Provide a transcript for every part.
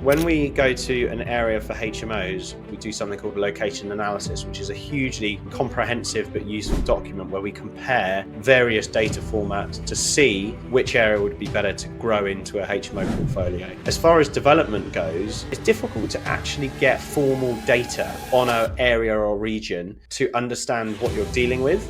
When we go to an area for HMOs, we do something called location analysis, which is a hugely comprehensive but useful document where we compare various data formats to see which area would be better to grow into a HMO portfolio. As far as development goes, it's difficult to actually get formal data on an area or region to understand what you're dealing with.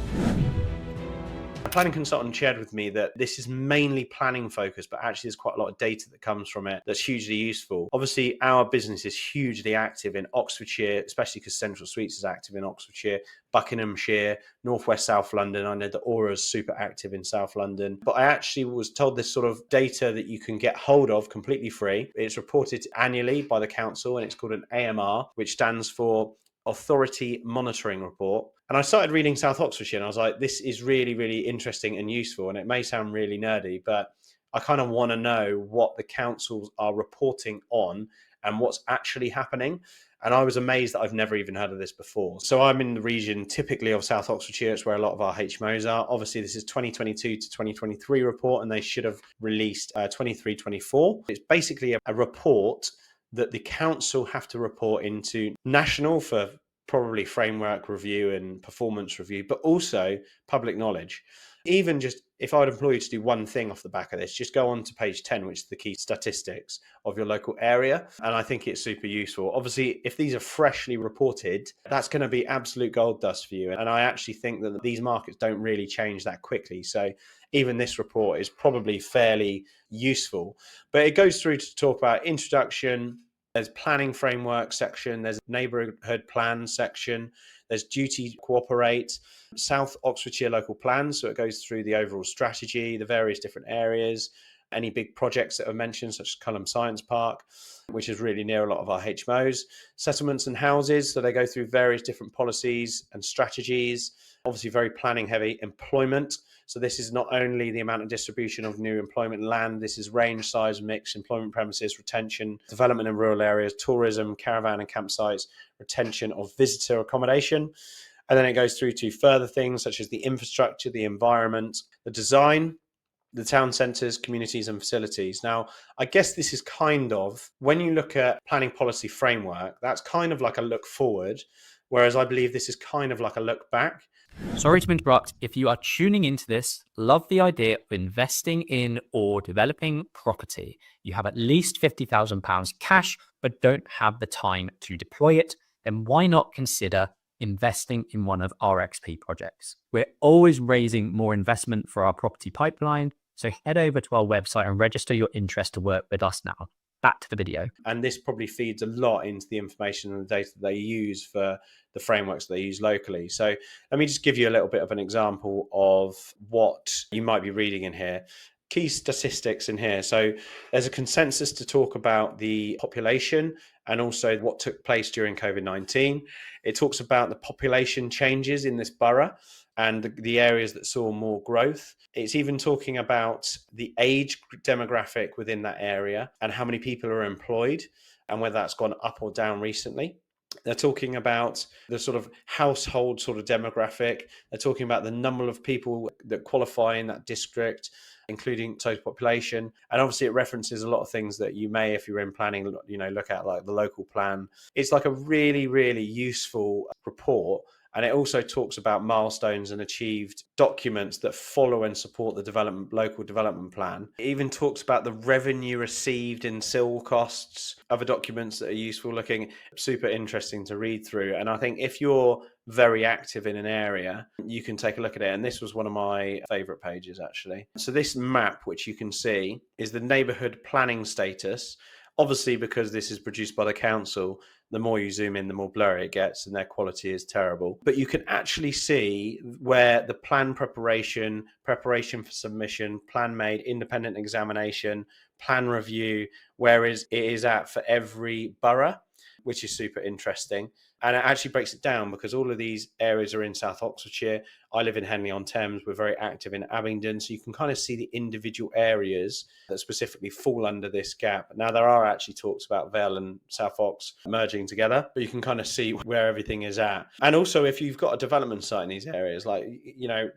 A planning consultant shared with me that this is mainly planning focused, but actually there's quite a lot of data that comes from it that's hugely useful. Obviously, our business is hugely active in Oxfordshire, especially because Central Suites is active in Oxfordshire, Buckinghamshire, Northwest South London. I know that Aura is super active in South London. But I actually was told this sort of data that you can get hold of completely free. It's reported annually by the council and it's called an AMR, which stands for Authority Monitoring Report. And I started reading South Oxfordshire and I was like, this is really, really interesting and useful. And it may sound really nerdy, but I kind of want to know what the councils are reporting on and what's actually happening. And I was amazed that I've never even heard of this before. So I'm in the region typically of South Oxfordshire. It's where a lot of our HMOs are. Obviously, this is 2022 to 2023 report, and they should have released 23-24. It's basically a report that the council have to report into national for probably framework review and performance review, but also public knowledge. Even just if I would employ you to do one thing off the back of this, just go on to page 10, which is the key statistics of your local area. And I think it's super useful. Obviously, if these are freshly reported, that's going to be absolute gold dust for you. And I actually think that these markets don't really change that quickly. So even this report is probably fairly useful. But it goes through to talk about introduction. There's planning framework section, there's neighbourhood plan section, there's duty to cooperate, South Oxfordshire local plans, so it goes through the overall strategy, the various different areas, any big projects that are mentioned, such as Culham Science Park, which is really near a lot of our HMOs, settlements and houses, so they go through various different policies and strategies, obviously very planning heavy, employment. So this is not only the amount of distribution of new employment land, this is range, size, mix, employment premises, retention, development in rural areas, tourism, caravan and campsites, retention of visitor accommodation. And then it goes through to further things such as the infrastructure, the environment, the design, the town centres, communities and facilities. Now, I guess this is kind of, when you look at planning policy framework, that's kind of like a look forward, whereas I believe this is kind of like a look back. Sorry to interrupt. If you are tuning into this, love the idea of investing in or developing property, you have at least £50,000 cash, but don't have the time to deploy it, then why not consider investing in one of our XP projects? We're always raising more investment for our property pipeline, so head over to our website and register your interest to work with us now. Back to the video. And this probably feeds a lot into the information and the data that they use for the frameworks they use locally. So let me just give you a little bit of an example of what you might be reading in here. Key statistics in here. So there's a consensus to talk about the population and also what took place during COVID-19. It talks about the population changes in this borough and the areas that saw more growth. It's even talking about the age demographic within that area and how many people are employed and whether that's gone up or down recently. They're talking about the sort of household sort of demographic. They're talking about the number of people that qualify in that district, including total population. And obviously it references a lot of things that you may, if you're in planning, look at, like the local plan. It's like a really, really useful report. And it also talks about milestones and achieved documents that follow and support the local development plan. It even talks about the revenue received in civil costs, other documents that are useful looking, super interesting to read through. And I think if you're very active in an area, you can take a look at it. And this was one of my favorite pages, actually. So this map, which you can see, is the neighborhood planning status. Obviously, because this is produced by the council, the more you zoom in, the more blurry it gets and their quality is terrible. But you can actually see where the plan preparation for submission, plan made, independent examination, plan review, where it is at for every borough, which is super interesting. And it actually breaks it down because all of these areas are in South Oxfordshire. I live in Henley-on-Thames. We're very active in Abingdon. So you can kind of see the individual areas that specifically fall under this gap. Now, there are actually talks about Vale and South Ox merging together, but you can kind of see where everything is at. And also, if you've got a development site in these areas,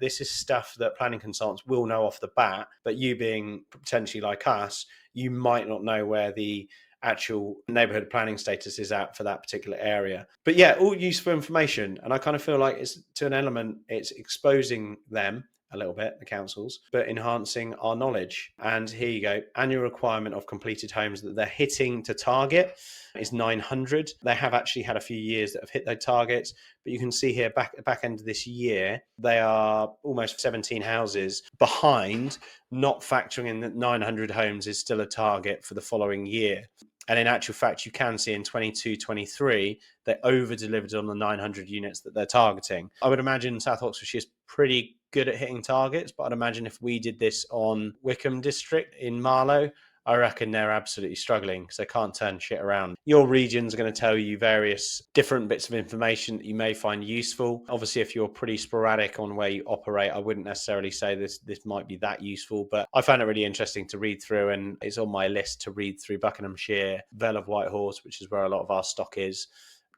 this is stuff that planning consultants will know off the bat, but you being potentially like us, you might not know where the actual neighborhood planning status is at for that particular area. But yeah, all useful information. And I kind of feel like it's, to an element, it's exposing them a little bit, the councils, but enhancing our knowledge. And here you go. Annual requirement of completed homes that they're hitting to target is 900. They have actually had a few years that have hit their targets, but you can see here back end of this year, they are almost 17 houses behind, not factoring in that 900 homes is still a target for the following year. And in actual fact, you can see in 22-23, they over-delivered on the 900 units that they're targeting. I would imagine South Oxfordshire is pretty good at hitting targets, but I'd imagine if we did this on Wickham District in Marlow, I reckon they're absolutely struggling because they can't turn shit around. Your region's going to tell you various different bits of information that you may find useful. Obviously, if you're pretty sporadic on where you operate, I wouldn't necessarily say this might be that useful, but I found it really interesting to read through, and it's on my list to read through Buckinghamshire, Vale of Whitehorse, which is where a lot of our stock is,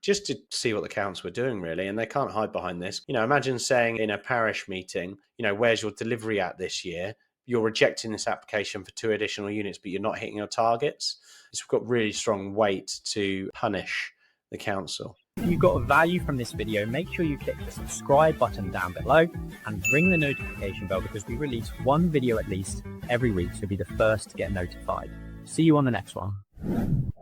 just to see what the councils were doing, really. And they can't hide behind this. Imagine saying in a parish meeting, where's your delivery at this year? You're rejecting this application for 2 additional units, but you're not hitting your targets. It's got really strong weight to punish the council. If you got value from this video, make sure you click the subscribe button down below and ring the notification bell, because we release 1 video at least every week, so be the first to get notified. See you on the next one.